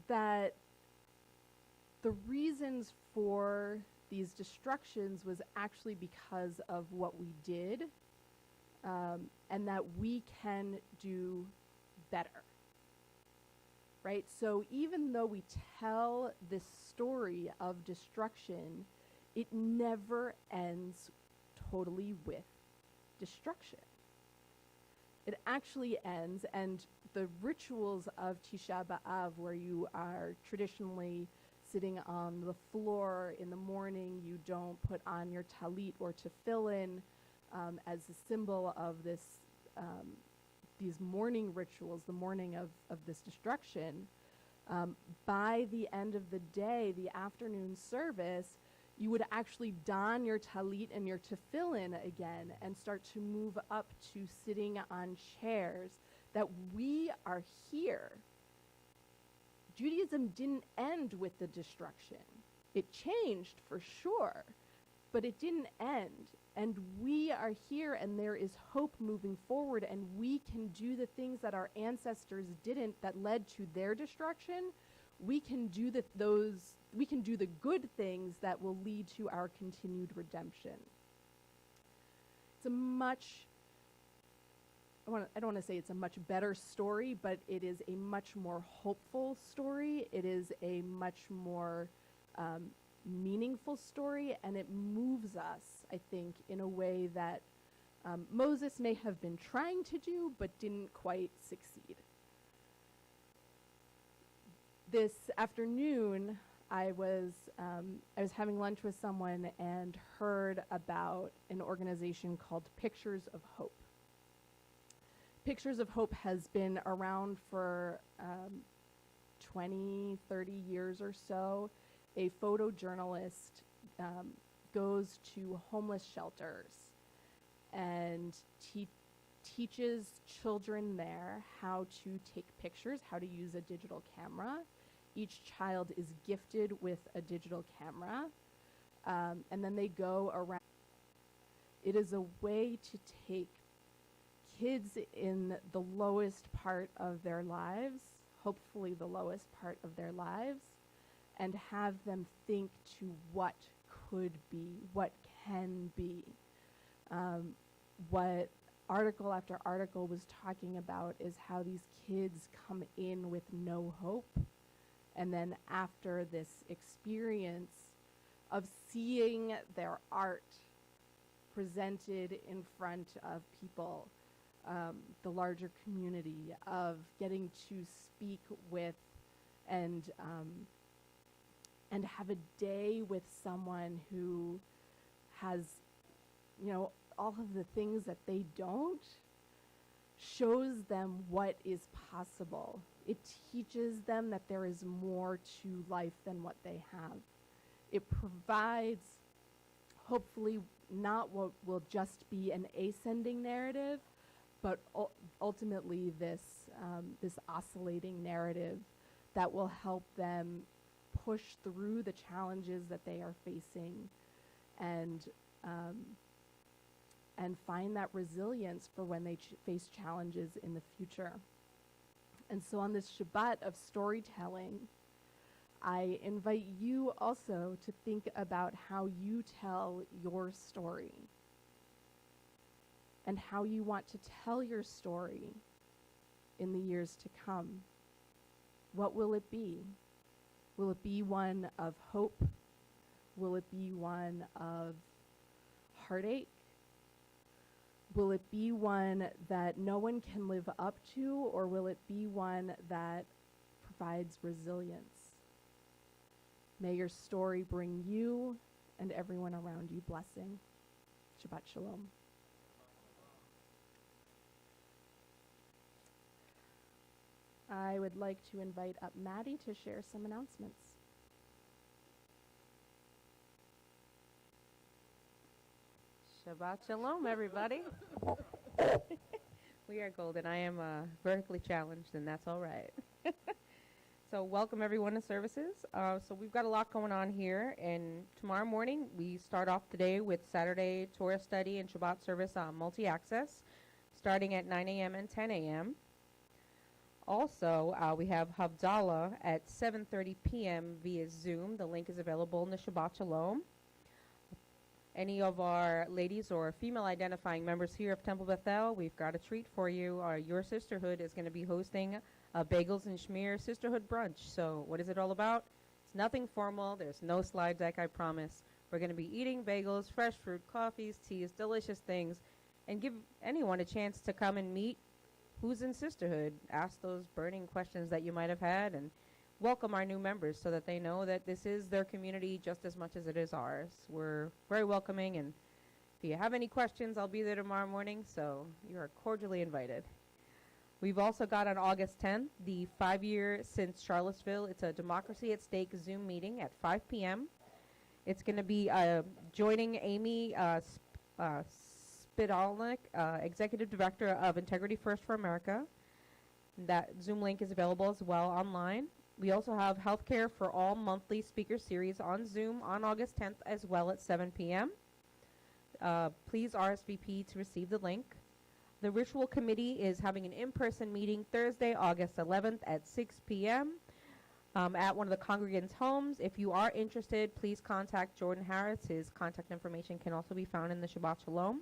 That the reasons for these destructions was actually because of what we did, and that we can do better, right? So even though we tell this story of destruction, it never ends totally with destruction. It actually ends, and the rituals of Tisha B'Av, where you are traditionally sitting on the floor in the morning, you don't put on your talit or tefillin as a symbol of this, these mourning rituals, the mourning of this destruction. By the end of the day, the afternoon service, you would actually don your talit and your tefillin again and start to move up to sitting on chairs, that we are here. Judaism didn't end with the destruction. It changed for sure, but it didn't end. And we are here, and there is hope moving forward, and we can do the things that our ancestors didn't, that led to their destruction. We can do we can do the good things that will lead to our continued redemption. It's a much, I don't want to say it's a much better story, but it is a much more hopeful story. It is a much more meaningful story, and it moves us, I think, in a way that Moses may have been trying to do, but didn't quite succeed. This afternoon, I was having lunch with someone and heard about an organization called Pictures of Hope. Pictures of Hope has been around for 20, 30 years or so. A photojournalist goes to homeless shelters and teaches children there how to take pictures, how to use a digital camera. Each child is gifted with a digital camera, and then they go around. It is a way to take kids in the lowest part of their lives, hopefully the lowest part of their lives, and have them think to what could be, what can be. What article after article was talking about is how these kids come in with no hope, and then after this experience of seeing their art presented in front of people, the larger community, of getting to speak with and have a day with someone who has, all of the things that they don't, shows them what is possible. It teaches them that there is more to life than what they have. It provides, hopefully, not what will just be an ascending narrative, but ultimately this oscillating narrative that will help them push through the challenges that they are facing and find that resilience for when they face challenges in the future. And so on this Shabbat of storytelling, I invite you also to think about how you tell your story and how you want to tell your story in the years to come. What will it be? Will it be one of hope? Will it be one of heartache? Will it be one that no one can live up to, or will it be one that provides resilience? May your story bring you and everyone around you blessing. Shabbat Shalom. I would like to invite up Maddie to share some announcements. Shabbat Shalom, everybody. We are golden. I am vertically challenged, and that's all right. So welcome, everyone, to services. So we've got a lot going on here, and tomorrow morning we start off today with Saturday Torah study and Shabbat service multi-access, starting at 9 a.m. and 10 a.m. Also, we have Havdalah at 7:30 p.m. via Zoom. The link is available in the Shabbat Shalom. Any of our ladies or female identifying members here of Temple Beth, we've got a treat for you. Your sisterhood is going to be hosting a Bagels and Schmear sisterhood brunch. So what is it all about? It's nothing formal. There's no slide deck, I promise. We're going to be eating bagels, fresh fruit, coffees, teas, delicious things, and give anyone a chance to come and meet who's in sisterhood. Ask those burning questions that you might have had, and welcome our new members so that they know that this is their community just as much as it is ours. We're very welcoming, and if you have any questions, I'll be there tomorrow morning, so you are cordially invited. We've also got on August 10th, the 5-year since Charlottesville. It's a Democracy at Stake Zoom meeting at 5 p.m. It's going to be joining Amy Spidalnik, Executive Director of Integrity First for America. That Zoom link is available as well online. We also have Healthcare for All monthly speaker series on Zoom on August 10th as well at 7 p.m. Please RSVP to receive the link. The Ritual Committee is having an in-person meeting Thursday, August 11th at 6 p.m. At one of the congregants' homes. If you are interested, please contact Jordan Harris. His contact information can also be found in the Shabbat Shalom.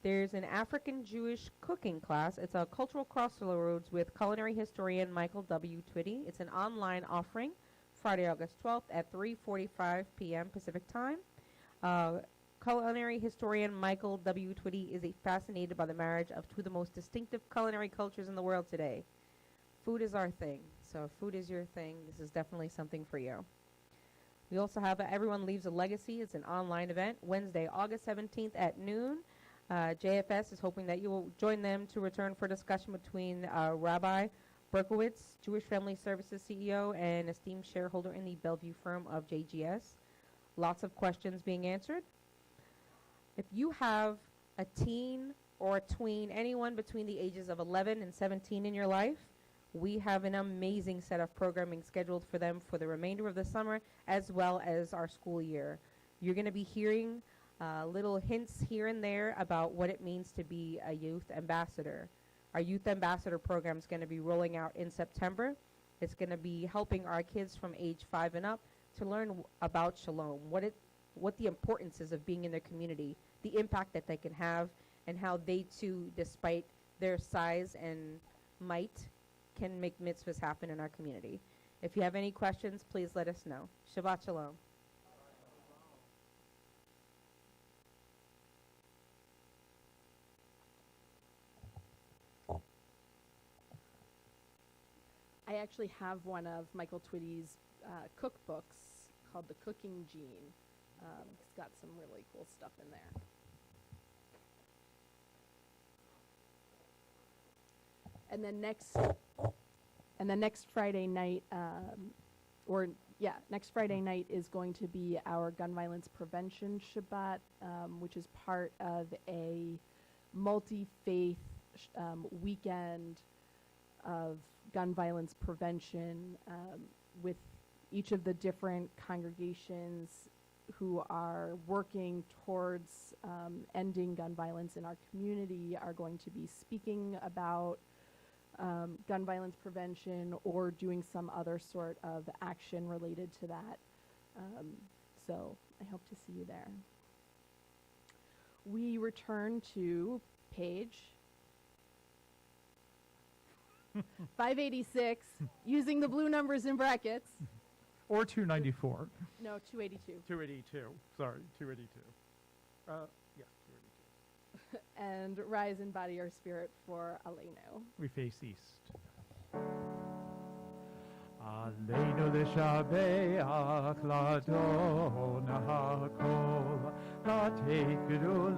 There's an African-Jewish cooking class. It's a cultural crossroads with culinary historian Michael W. Twitty. It's an online offering, Friday, August 12th at 3:45 p.m. Pacific Time. Culinary historian Michael W. Twitty is fascinated by the marriage of two of the most distinctive culinary cultures in the world today. Food is our thing. So if food is your thing, this is definitely something for you. We also have Everyone Leaves a Legacy. It's an online event, Wednesday, August 17th at noon. JFS is hoping that you will join them to return for discussion between Rabbi Berkowitz, Jewish Family Services CEO and esteemed shareholder in the Bellevue firm of JGS. Lots of questions being answered. If you have a teen or a tween, anyone between the ages of 11 and 17 in your life, we have an amazing set of programming scheduled for them for the remainder of the summer as well as our school year. You're going to be hearing little hints here and there about what it means to be a youth ambassador. Our youth ambassador program is going to be rolling out in September. It's going to be helping our kids from age 5 and up to learn about Shalom, what the importance is of being in their community, the impact that they can have, and how they too, despite their size and might, can make mitzvahs happen in our community. If you have any questions, please let us know. Shabbat Shalom. I actually have one of Michael Twitty's cookbooks called The Cooking Gene. It's got some really cool stuff in there. And then next Friday night, next Friday night is going to be our Gun Violence Prevention Shabbat, which is part of a multi-faith weekend of gun violence prevention with each of the different congregations who are working towards ending gun violence in our community are going to be speaking about gun violence prevention or doing some other sort of action related to that. So I hope to see you there. We return to page 586, using the blue numbers in brackets. Or 294. No, 282. 282. Sorry, 282. Yes, 282. And rise and body our spirit for Aleinu. We face east. Aleinu l'shabeach l'adon ha'kol l'teikru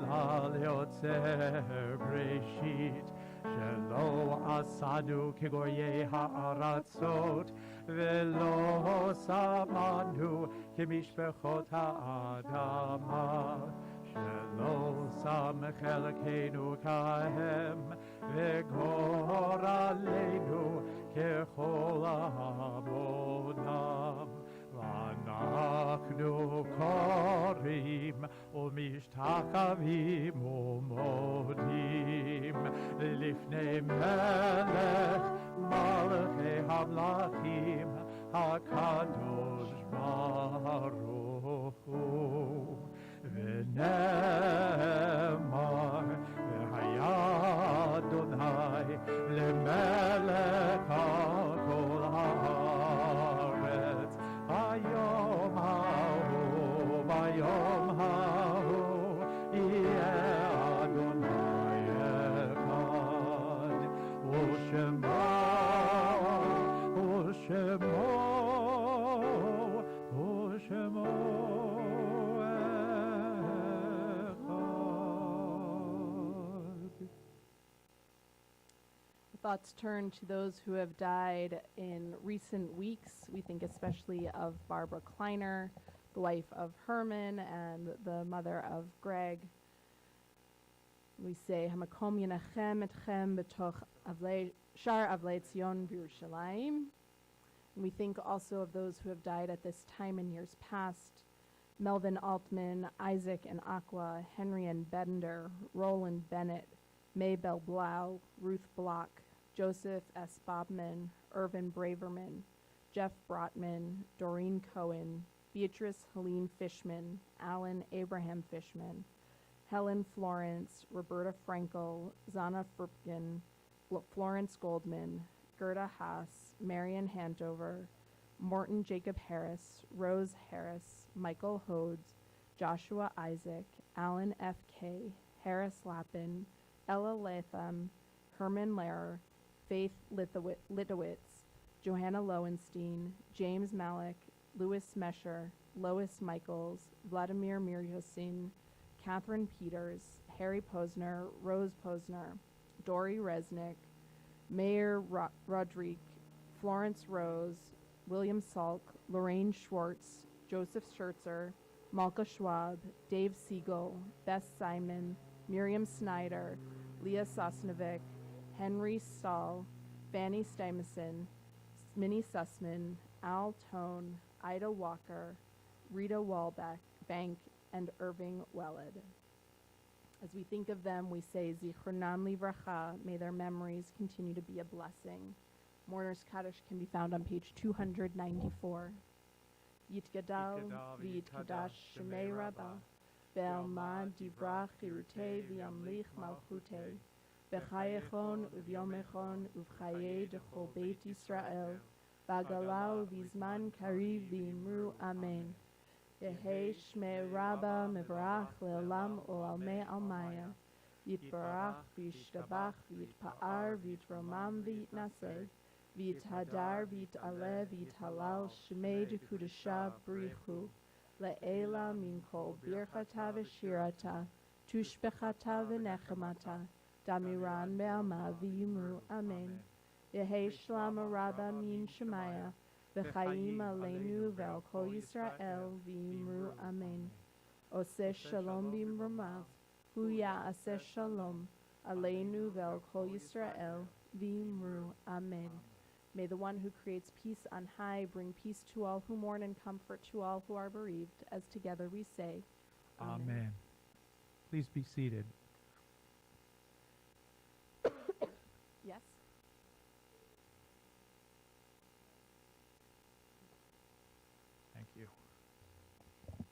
l'yotzer breshit שלא עשנו כגויי הארצות ולא שמנו כמשפחות האדמה שלא שם חלקנו כהם וגורלנו ככל עמונם ואנחנו קוראים ומשתחווים ומודים לפני מלך מלכי המלכים הקדוש ברוך הוא ונאמר והיה אדוני למלך על כל הארץ ביום ההוא יהיה אדוני אחד ושמו Thoughts turn to those who have died in recent weeks. We think especially of Barbara Kleiner, the wife of Herman and the mother of Greg. We say, Hamakom Yenachem Etchem B'toch Shar Avlei Tzion B'Yerushalayim. We think also of those who have died at this time in years past. Melvin Altman, Isaac and Aqua, Henry and Bender, Roland Bennett, Maybell Blau, Ruth Block, Joseph S. Bobman, Irvin Braverman, Jeff Brotman, Doreen Cohen, Beatrice Helene Fishman, Alan Abraham Fishman, Helen Florence, Roberta Frankel, Zana Fripkin, Florence Goldman, Gerda Haas, Marion Handover, Morton Jacob Harris, Rose Harris, Michael Hodes, Joshua Isaac, Alan F. K., Harris Lappin, Ella Latham, Herman Lehrer, Faith Litowitz, Johanna Lowenstein, James Malik, Louis Mesher, Lois Michaels, Vladimir Miryosin, Catherine Peters, Harry Posner, Rose Posner, Dory Resnick, Mayor Roderick, Florence Rose, William Salk, Lorraine Schwartz, Joseph Schertzer, Malka Schwab, Dave Siegel, Bess Simon, Miriam Snyder, Leah Sosnovic, Henry Stahl, Fanny Stuyvesant, Minnie Sussman, Al Tone, Ida Walker, Rita Bank, and Irving Welled. As we think of them, we say, Zichronam Livracha, may their memories continue to be a blessing. Mourner's Kaddish can be found on page 294. Yitgadal v'yitkadash shemei Rabba, ve'alma divrach chirutei v'yamlich malchutei, v'chayechon uvyomechon uvchaye dechol beit Yisrael, v'agalau v'zman kariv v'imru amen. Yehi shmei Rabba mevarach le'olam olamei almaya, yitbarach v'yishtabach v'yitpa'ar v'yitromam v'yitnaseh, v'yithadar v'yit'aleh v'yithalal shmei dekudasha b'richu, le'ela min kol birchata v'shirata, tushbechata v'nechemata, damiran be'alma v'yimru amen. Yehi shlama Rabba min shemaya, v'chaim aleinu ve'al kol Yisrael v'yimru amen. Oseh shalom b'imromav, hu ya'aseh shalom, aleinu ve'al kol Yisrael v'yimru amen. May the one who creates peace on high bring peace to all who mourn and comfort to all who are bereaved, as together we say, Amen. Amen. Please be seated. Yes? Thank you.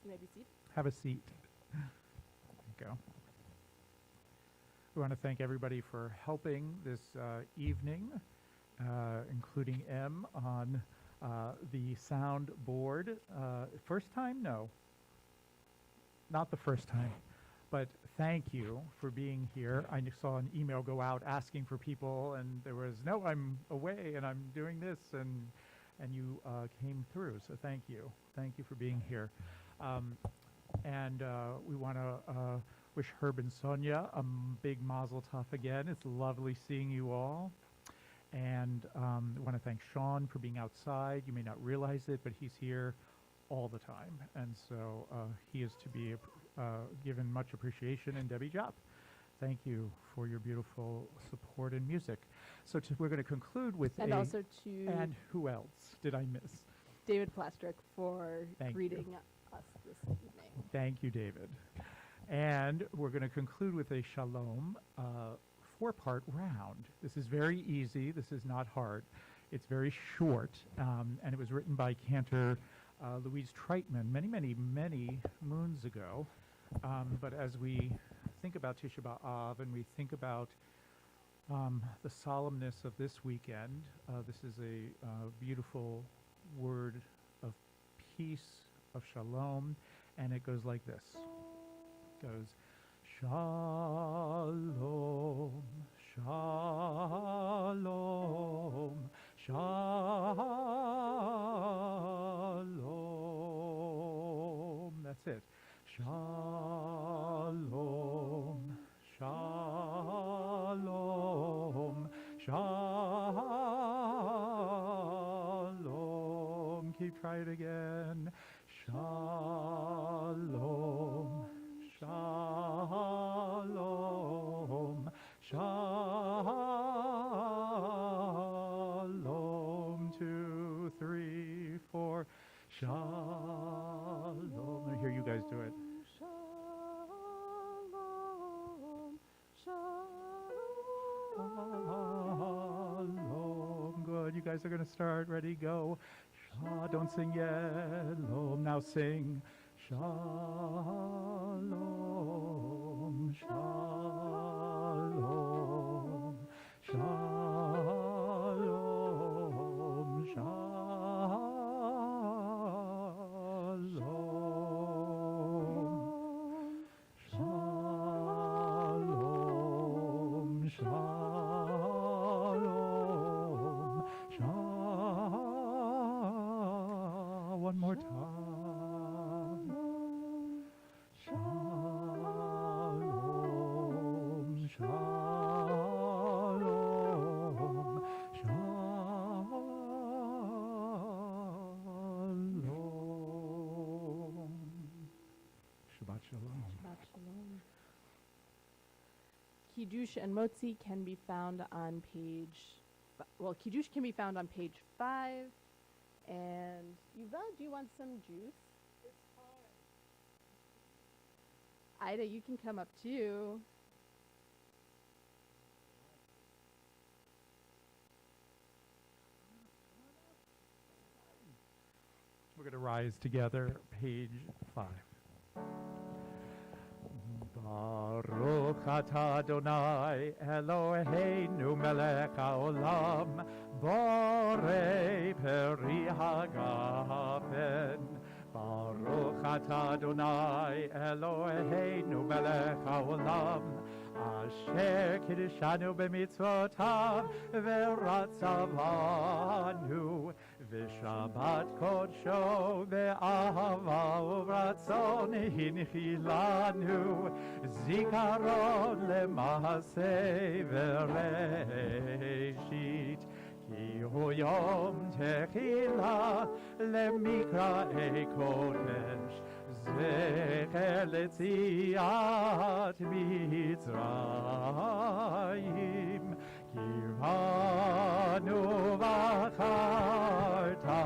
You may be seated. Have a seat. There you go. We want to thank everybody for helping this evening, including M on the sound board. First time? No. Not the first time. But thank you for being here. I saw an email go out asking for people, and there was, no, I'm away, and I'm doing this, and you came through. So thank you. Thank you for being here. And we want to wish Herb and Sonia a big mazel tov again. It's lovely seeing you all. And I want to thank Sean for being outside. You may not realize it, but he's here all the time. And so he is to be given much appreciation. And Debbie Jopp, thank you for your beautiful support and music. So we're going to conclude with And also to And who else did I miss? David Plastrick for Thank greeting you. us this evening. Thank you, David. And we're going to conclude with a shalom four-part round. This is very easy. This is not hard. It's very short, and it was written by Cantor Louise Treitman many, many, many moons ago. But as we think about Tisha B'Av and we think about the solemnness of this weekend, this is a beautiful word of peace, of shalom, and it goes like this. It goes, Shalom, Shalom, Shalom. That's it. Shalom, Shalom, Shalom. Keep trying it again. Shalom, Shalom, Shalom. 2, 3, 4. Shalom. Let me hear you guys do it. Shalom. Good. You guys are going to start. Ready? Go. Don't sing yet. Now sing. Shalom. Shalom. Shalom. Shalom. Shalom. Shalom. Shalom. One more time. Shalom. Kiddush and Motzi can be found on page, Kiddush can be found on page 5. And Yuval, do you want some juice? It's fine. Ida, you can come up too. We're going to rise together, page 5. Baruch atah Adonai Eloheinu melech haolam borei peri hagafen. Baruch atah Adonai Eloheinu melech haolam asher kiddushanu b'mitzvotav v'ratzavanu v'shabbat kodsho be'ahava u'ratzon hinchilanu zikaron lema'aseh v'reshit ki hu yom techila lemikra'ei kodesh zecher letziat mitzrayim kiranu v'acharta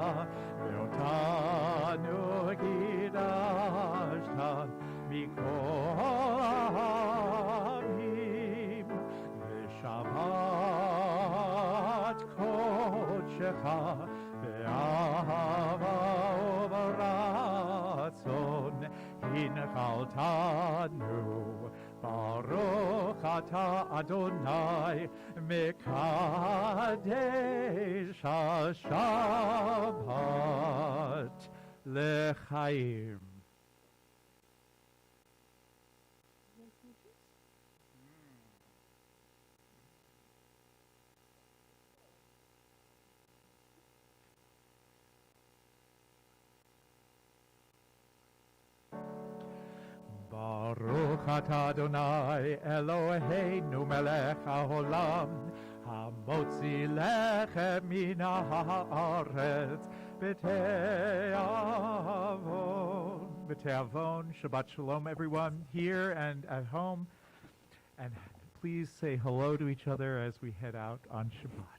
ve'otanu kidashta mikol ha'amim v'shabbat kodshecha ve'ahava u'v'ratzon hinchaltanu Baruch atah Adonai mekadesh ha-shabbat lechaim. Baruch atah Adonai Eloheinu melech haolam hamotzi lechem min haaretz b'te'avon. Shabbat shalom, everyone here and at home. And please say hello to each other as we head out on Shabbat.